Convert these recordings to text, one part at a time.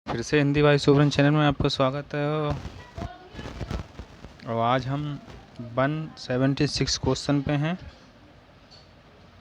फिर से हिंदी भाई सुब्रन चैनल में आपका स्वागत है। और आज हम 176 क्वेश्चन पे हैं,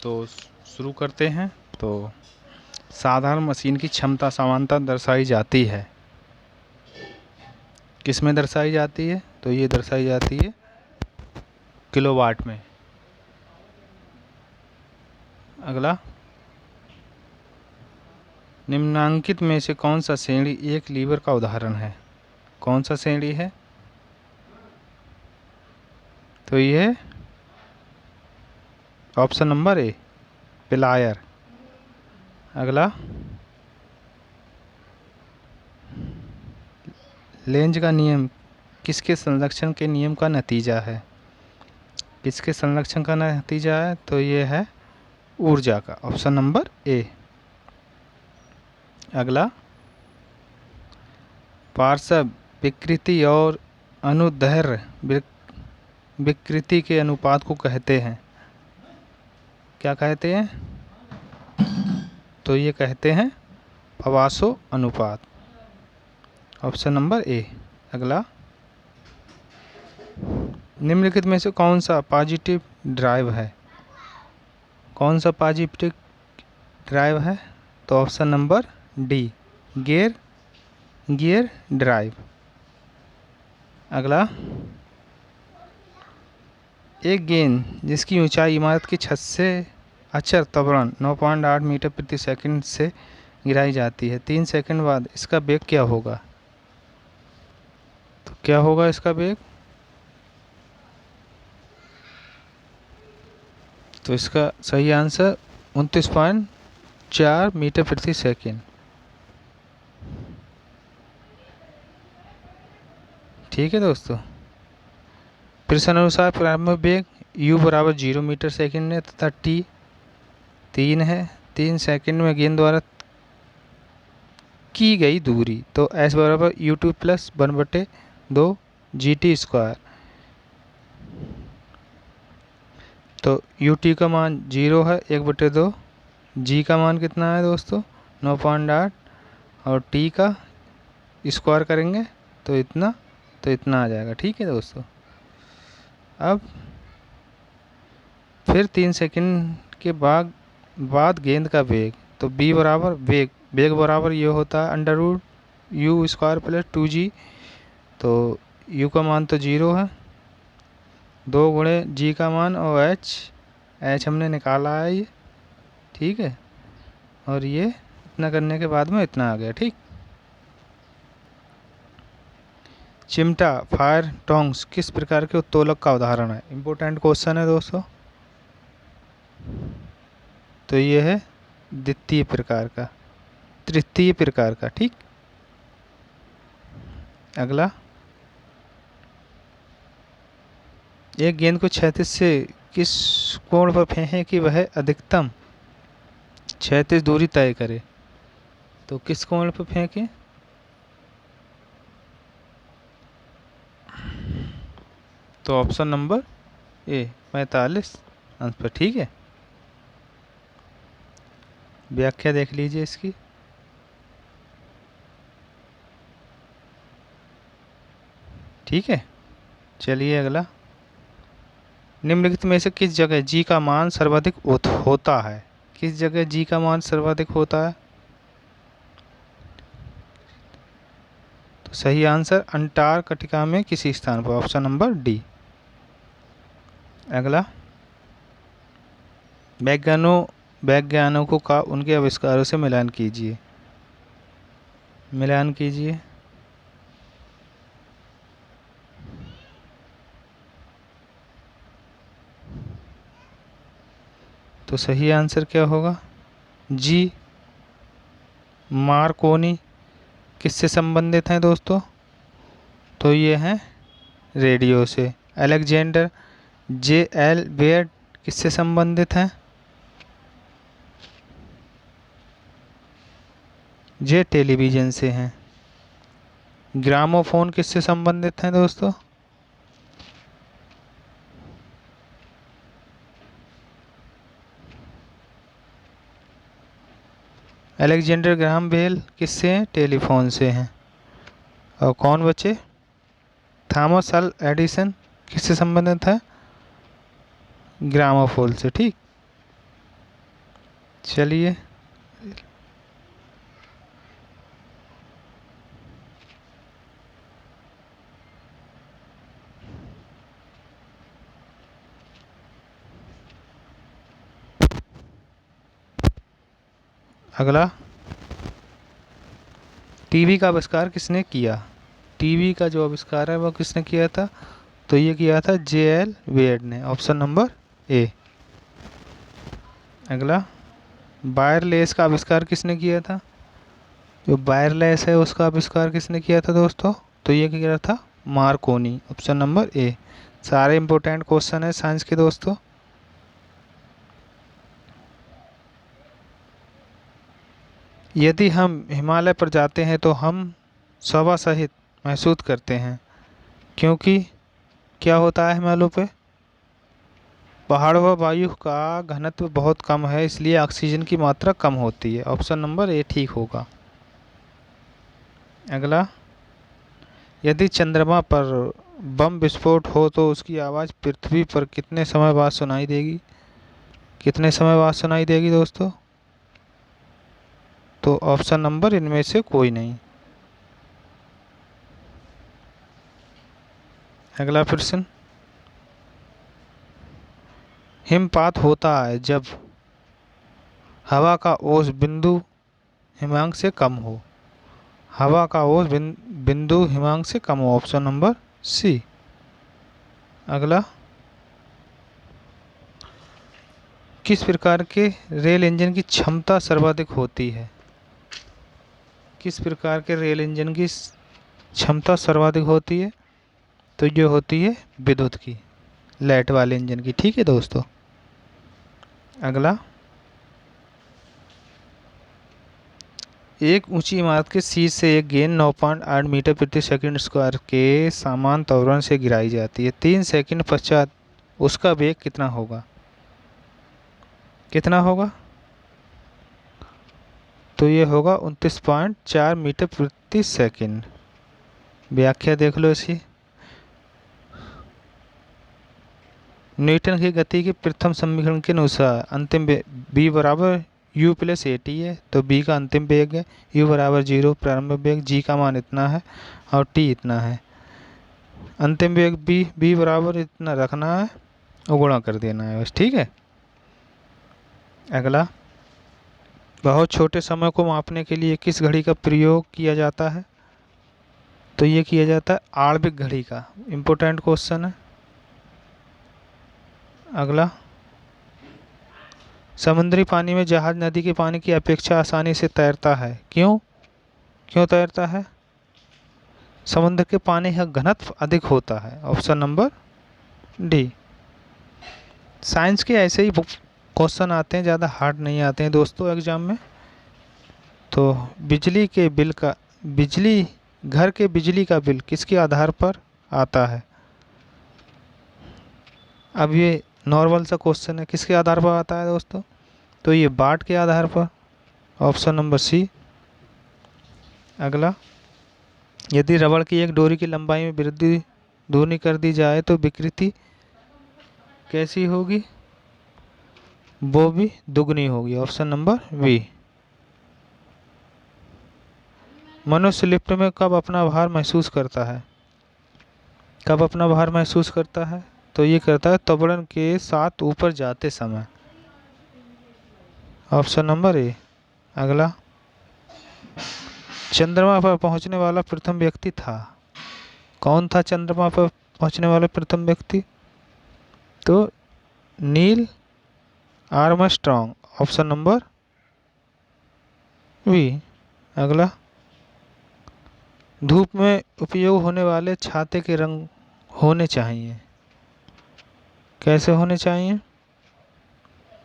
तो शुरू करते हैं। तो साधारण मशीन की क्षमता समानता दर्शाई जाती है, किस में दर्शाई जाती है? तो ये दर्शाई जाती है किलोवाट में। अगला, निम्नांकित में से कौन सा श्रेणी एक लीवर का उदाहरण है? कौन सा श्रेणी है? तो ये ऑप्शन नंबर ए, प्लायर। अगला, लेंज का नियम किसके संरक्षण के नियम का नतीजा है? किसके संरक्षण का नतीजा है? तो ये है ऊर्जा का, ऑप्शन नंबर ए। अगला, पार्श्व विकृति और अनुदैर्ध्य विकृति के अनुपात को कहते हैं, क्या कहते हैं? तो ये कहते हैं पवासो अनुपात, ऑप्शन नंबर ए। अगला, निम्नलिखित में से कौन सा पॉजिटिव ड्राइव है? कौन सा पॉजिटिव ड्राइव है? तो option number D, gear drive. अगला, एक गेंद जिसकी ऊंचाई इमारत की छत से अचर त्वरण 9.8 मीटर प्रति सेकंड से गिराई जाती है, 3 सेकंड बाद इसका वेग क्या होगा? तो क्या होगा इसका वेग? तो इसका सही आंसर 29.4 मीटर प्रति सेकंड। ठीक है दोस्तों, प्रश्नानुसार प्रारंभिक वेग u बराबर 0 मीटर सेकंड है तथा t 3 है। 3 सेकंड में गेंद द्वारा की गई दूरी, तो s बराबर u2 प्लस 1/2 GT²। तो ut का मान 0 है, 1/2। g का मान कितना है दोस्तों? 9.8, और t का स्क्वायर करेंगे तो इतना आ जाएगा। ठीक है दोस्तों, अब फिर 3 सेकंड के बाद गेंद का वेग, तो b बराबर वेग बराबर ये होता है √u² प्लस 2g। तो u का मान तो 0 है, 2 गुणे g का मान, और h हमने निकाला है ये। ठीक है, और ये इतना करने के बाद में इतना आ गया। ठीक, चिमटा फायर टोंग्स किस प्रकार के उत्तोलक का उदाहरण है? इम्पोर्टेंट क्वेश्चन है दोस्तों। तो ये है तृतीय प्रकार का। ठीक, अगला, एक गेंद को क्षैतिज से किस कोण पर फेंके कि वह अधिकतम क्षैतिज दूरी तय करे? तो किस कोण पर फेंके? तो ऑप्शन नंबर ए, 45 अंश पर। ठीक है, व्याख्या देख लीजिए इसकी। ठीक है, चलिए अगला, निम्नलिखित में से किस जगह जी का मान सर्वाधिक होता है? किस जगह जी का मान सर्वाधिक होता है? तो सही आंसर अंटार्कटिका में किसी स्थान पर, ऑप्शन नंबर डी। अगला, वैज्ञानिकों का उनके आविष्कारों से मिलान कीजिए। तो सही आंसर क्या होगा? जी, मार्कोनी किससे संबंधित हैं दोस्तों? तो ये हैं रेडियो से। अलेक्जेंडर जे.एल. बेयर किससे संबंधित हैं? जे टेलीविज़न से हैं। ग्रामोफोन किससे संबंधित हैं दोस्तों? अलेक्जेंडर ग्राहम बेल किससे हैं? टेलीफोन से हैं। और कौन बचे? थॉमस अल्वा एडिसन किससे संबंधित है? ग्रामोफोन से। ठीक, चलिए अगला, टीवी का आविष्कार किसने किया? टीवी का जो आविष्कार है वो किसने किया था? तो ये किया था जे.एल. वेड ने। Option number A. अगला, वायरलेस का आविष्कार किसने किया था? जो वायरलेस है उसका आविष्कार किसने किया था दोस्तों? तो ये किया था मार्कोनी। Option number A. सारे इंपॉर्टेंट क्वेश्चन है साइंस के दोस्तों। यदि हम हिमालय पर जाते हैं तो हम शोभा सहित महसूस करते हैं, क्योंकि क्या होता है हिमालयों पे? पहाड़ों व वायु का घनत्व बहुत कम है, इसलिए ऑक्सीजन की मात्रा कम होती है। ऑप्शन नंबर ए ठीक होगा। अगला, यदि चंद्रमा पर बम विस्फोट हो तो उसकी आवाज़ पृथ्वी पर कितने समय बाद सुनाई देगी? कितने समय बाद सुनाई देगी दोस्तों? तो ऑप्शन नंबर इनमें से कोई नहीं। अगला प्रश्न, हिमपात होता है जब हवा का औसत बिंदु हिमांक से कम हो। हवा का औसत बिंदु हिमांक से कम हो। Option number C. अगला, किस प्रकार के रेल इंजन की क्षमता सर्वाधिक होती है? किस प्रकार के रेल इंजन की क्षमता सर्वाधिक होती है? तो ये होती है विद्युत की, लाइट वाले इंजन की। ठीक है दोस्तों। अगला, एक ऊंची इमारत के शीर्ष से एक गेंद 9.8 मीटर प्रति सेकंड स्क्वायर के समान त्वरण से गिराई जाती है। 3 सेकंड पश्चात उसका वेग कितना होगा? कितना होगा? तो ये होगा 29.4 मीटर प्रति सेकंड। व्याख्या देख लो इसकी। न्यूटन की गति के प्रथम समीकरण के अनुसार अंतिम बी बराबर u प्लस ए टी है। तो b का अंतिम वेग है u बराबर 0, प्रारंभिक वेग g का मान इतना है और t इतना है। अंतिम वेग b बराबर इतना रखना है और गुणा कर देना है बस। ठीक है। अगला, बहुत छोटे समय को मापने के लिए किस घड़ी का प्रयोग किया जाता है? तो ये किया जाता है आणविक घड़ी का। इम्पोर्टेंट क्वेश्चन है। अगला, समुद्री पानी में जहाज नदी के पानी की अपेक्षा आसानी से तैरता है। क्यों? क्यों तैरता है? समुद्र के पानी का घनत्व अधिक होता है। Option number D. साइंस के ऐसे ही क्वेश्चन आते हैं, ज़्यादा हार्ड नहीं आते हैं दोस्तों एग्जाम में। तो घर के बिजली का बिल किसके आधार पर आता है? अब ये नॉर्मल सा क्वेश्चन है, किसके आधार पर आता है दोस्तों? तो ये वाट के आधार पर। Option number C. अगला, यदि रबड़ की एक डोरी की लंबाई में वृद्धि दूनी कर दी जाए तो विकृति कैसी होगी? वो भी दुगनी होगी। Option number B. मनुष्य लिफ्ट में कब अपना भार महसूस करता है? कब अपना भार महसूस करता है? तो ये करता है त्वरण के साथ ऊपर जाते समय। Option number A. अगला, चंद्रमा पर पहुंचने वाला प्रथम व्यक्ति था। कौन था चंद्रमा पर पहुंचने वाला प्रथम व्यक्ति? तो Neil Armstrong. Option number B. अगला, धूप में उपयोग होने वाले छाते के रंग होने चाहिए। कैसे होने चाहिए?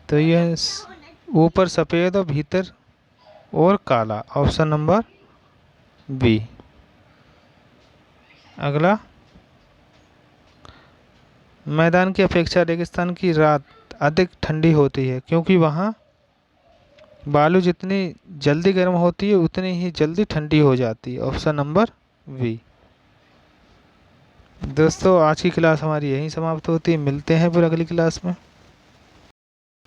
तो यह ऊपर सफ़ेद और भीतर और काला। Option number B. अगला, मैदान की अपेक्षा रेगिस्तान की रात अधिक ठंडी होती है क्योंकि वहाँ बालू जितनी जल्दी गर्म होती है उतनी ही जल्दी ठंडी हो जाती है। Option number B. दोस्तों आज की क्लास हमारी यहीं समाप्त होती है, मिलते हैं फिर अगली क्लास में।